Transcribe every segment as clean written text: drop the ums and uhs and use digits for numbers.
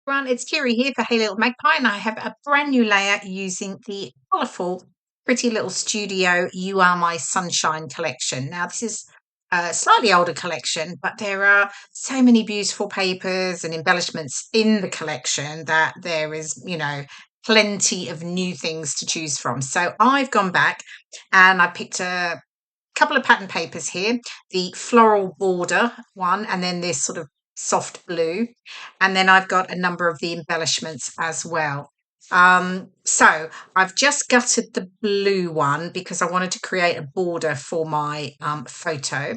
Everyone, it's Kirei here for Hey Little Magpie, and I have a brand new layout using the colourful Pretty Little Studio You Are My Sunshine collection. Now, this is a slightly older collection, but there are so many beautiful papers and embellishments in the collection that there is, plenty of new things to choose from. So I've gone back and I picked a couple of pattern papers here, the floral border one, and then this sort of soft blue. And then I've got a number of the embellishments as well. So I've just gutted the blue one because I wanted to create a border for my photo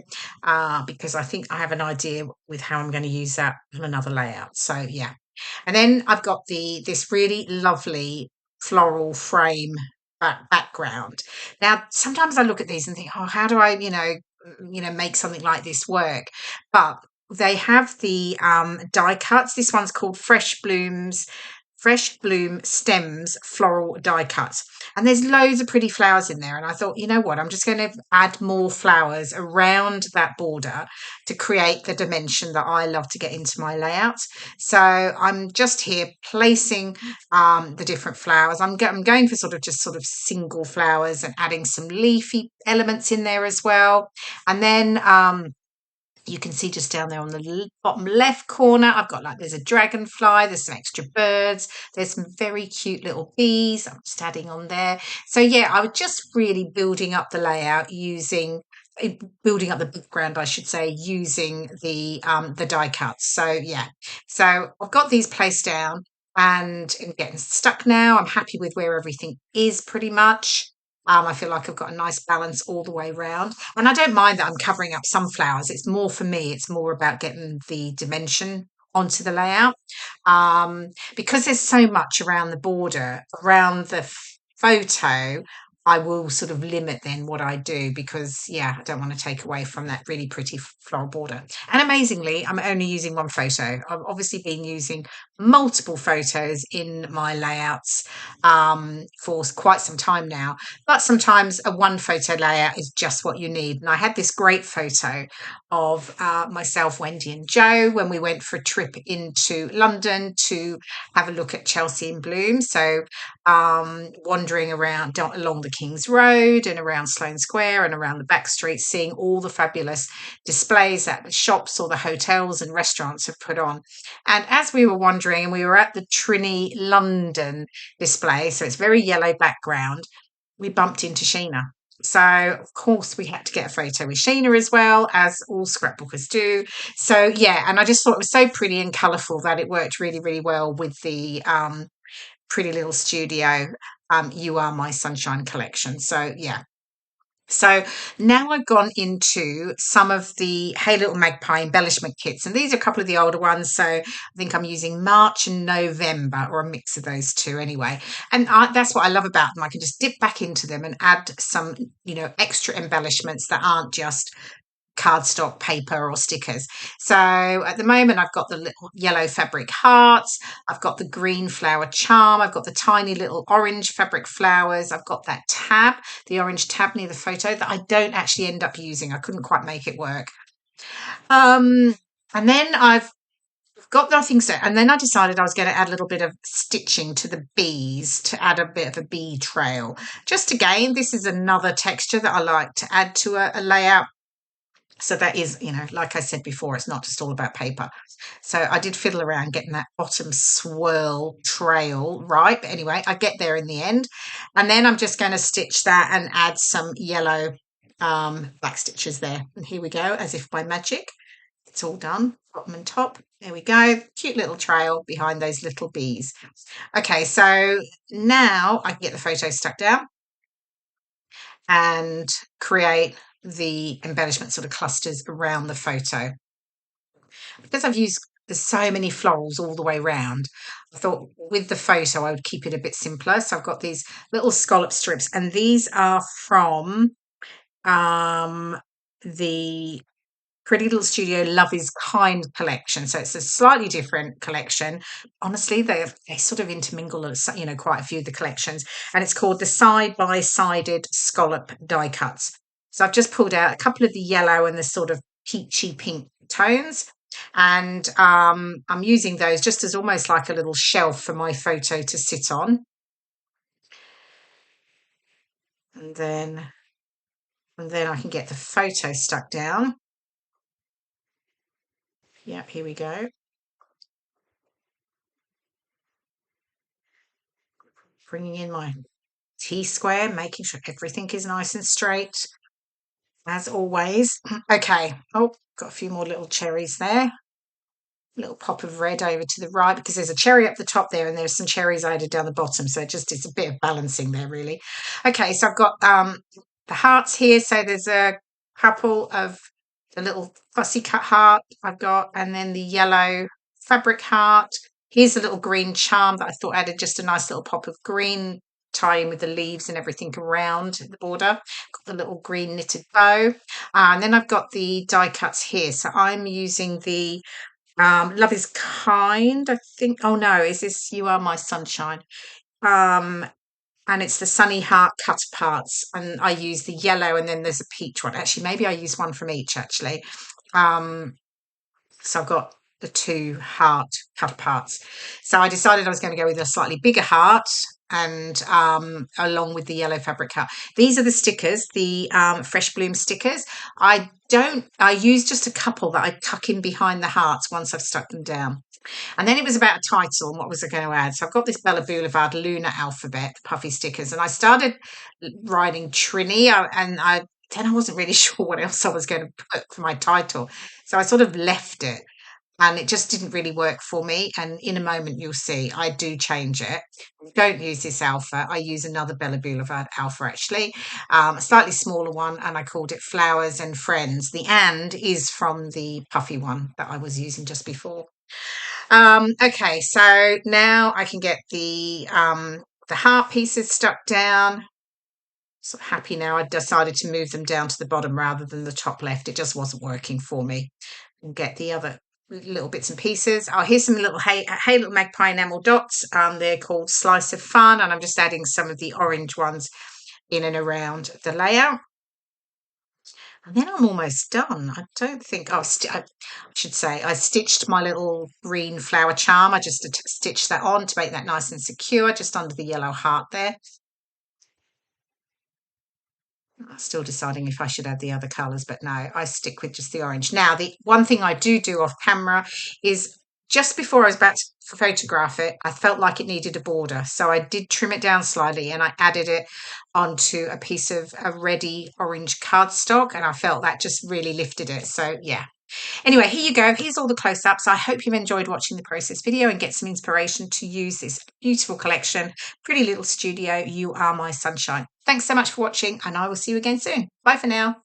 because I think I have an idea with how I'm going to use that on another layout. So yeah. And then I've got this really lovely floral frame background. Now, sometimes I look at these and think, oh, how do I, make something like this work? But they have the die cuts. This one's called Fresh Bloom Stems Floral Die Cuts. And there's loads of pretty flowers in there. And I thought, you know what, I'm just going to add more flowers around that border to create the dimension that I love to get into my layouts. So I'm just here placing the different flowers. I'm going for sort of single flowers and adding some leafy elements in there as well. And then you can see just down there on the bottom left corner, there's a dragonfly, there's some extra birds, there's some very cute little bees. I'm just adding on there. So yeah, I was just really building up the layout building up the background, I should say, using the die cuts. So yeah, so I've got these placed down and I'm getting stuck now. I'm happy with where everything is pretty much. I feel like I've got a nice balance all the way round. And I don't mind that I'm covering up some flowers. It's more for me, it's more about getting the dimension onto the layout. Because there's so much around the border, around the photo, I will sort of limit then what I do because, yeah, I don't want to take away from that really pretty floral border. And amazingly, I'm only using one photo. I've obviously been using multiple photos in my layouts for quite some time now, but sometimes a one photo layout is just what you need. And I had this great photo of myself, Wendy and Joe when we went for a trip into London to have a look at Chelsea in bloom. So wandering around along the King's Road and around Sloane Square and around the back streets, seeing all the fabulous displays that the shops or the hotels and restaurants have put on. And as we were wandering, and we were at the Trinny London display, so it's very yellow background, we bumped into Sheena. So, of course, we had to get a photo with Sheena as well, as all scrapbookers do. So, yeah, and I just thought it was so pretty and colourful that it worked really, really well with the Pretty Little Studio You Are My Sunshine collection. So, yeah. So now I've gone into some of the Hey Little Magpie embellishment kits, and these are a couple of the older ones. So I think I'm using March and November, or a mix of those two anyway. And that's what I love about them. I can just dip back into them and add some, extra embellishments that aren't just cardstock paper or stickers. So at the moment I've got the little yellow fabric hearts, I've got the green flower charm, I've got the tiny little orange fabric flowers, I've got that tab, the orange tab near the photo that I don't actually end up using. I couldn't quite make it work. And then I've got nothing set, and then I decided I was going to add a little bit of stitching to the bees to add a bit of a bee trail. Just again, this is another texture that I like to add to a layout. So that is, like I said before, it's not just all about paper. So I did fiddle around getting that bottom swirl trail right. But anyway, I get there in the end. And then I'm just going to stitch that and add some yellow back stitches there. And here we go, as if by magic. It's all done, bottom and top. There we go. Cute little trail behind those little bees. Okay, so now I can get the photo stuck down and create the embellishment sort of clusters around the photo. Because there's so many florals all the way around, I thought with the photo I would keep it a bit simpler. So I've got these little scallop strips, and these are from the Pretty Little Studio Love is Kind collection. So it's a slightly different collection. Honestly, they sort of intermingle, quite a few of the collections. And it's called the Side-by-Sided Scallop Die Cuts. So I've just pulled out a couple of the yellow and the sort of peachy pink tones. And I'm using those just as almost like a little shelf for my photo to sit on. And then I can get the photo stuck down. Yep, here we go. Bringing in my T-square, making sure everything is nice and straight, as always. Okay. Oh, got a few more little cherries there. Little pop of red over to the right because there's a cherry up the top there and there's some cherries added down the bottom, so it's a bit of balancing there really. Okay, so I've got the hearts here. So there's a couple of the little fussy cut heart I've got, and then the yellow fabric heart. Here's a little green charm that I thought added just a nice little pop of green, tying with the leaves and everything around the border. Got the little green knitted bow, and then I've got the die cuts here. So I'm using the Love is Kind, I think. Oh no, is this You Are My Sunshine? Um, and it's the Sunny Heart cut parts. And I use the yellow and then there's a peach one. Actually, maybe I use one from each actually. Um, so I've got the two heart cut parts. So I decided I was going to go with a slightly bigger heart and along with the yellow fabric cut. These are the stickers, the Fresh Bloom stickers. I use just a couple that I tuck in behind the hearts once I've stuck them down. And then it was about a title and what was I going to add. So I've got this Bella Boulevard Lunar alphabet puffy stickers, and I started writing Trini, and then I wasn't really sure what else I was going to put for my title. So I sort of left it and it just didn't really work for me. And in a moment, you'll see I do change it. Don't use this alpha. I use another Bella Boulevard alpha, actually, a slightly smaller one, and I called it Flowers and Friends. The and is from the puffy one that I was using just before. Okay, so now I can get the heart pieces stuck down. So happy now. I decided to move them down to the bottom rather than the top left. It just wasn't working for me. And get the other little bits and pieces. Oh, here's some little Hey Little Magpie enamel dots. They're called Slice of Fun, and I'm just adding some of the orange ones in and around the layout. And then I'm almost done. I don't think, I should say, I stitched my little green flower charm. I just stitched that on to make that nice and secure, just under the yellow heart there. I'm still deciding if I should add the other colours, but no, I stick with just the orange. Now, the one thing I do off camera is just before I was about to photograph it, I felt like it needed a border. So I did trim it down slightly and I added it onto a piece of a ready orange cardstock, and I felt that just really lifted it. So yeah. Anyway, here you go. Here's all the close-ups. I hope you've enjoyed watching the process video and get some inspiration to use this beautiful collection. Pretty Little Studio, You Are My Sunshine. Thanks so much for watching, and I will see you again soon. Bye for now.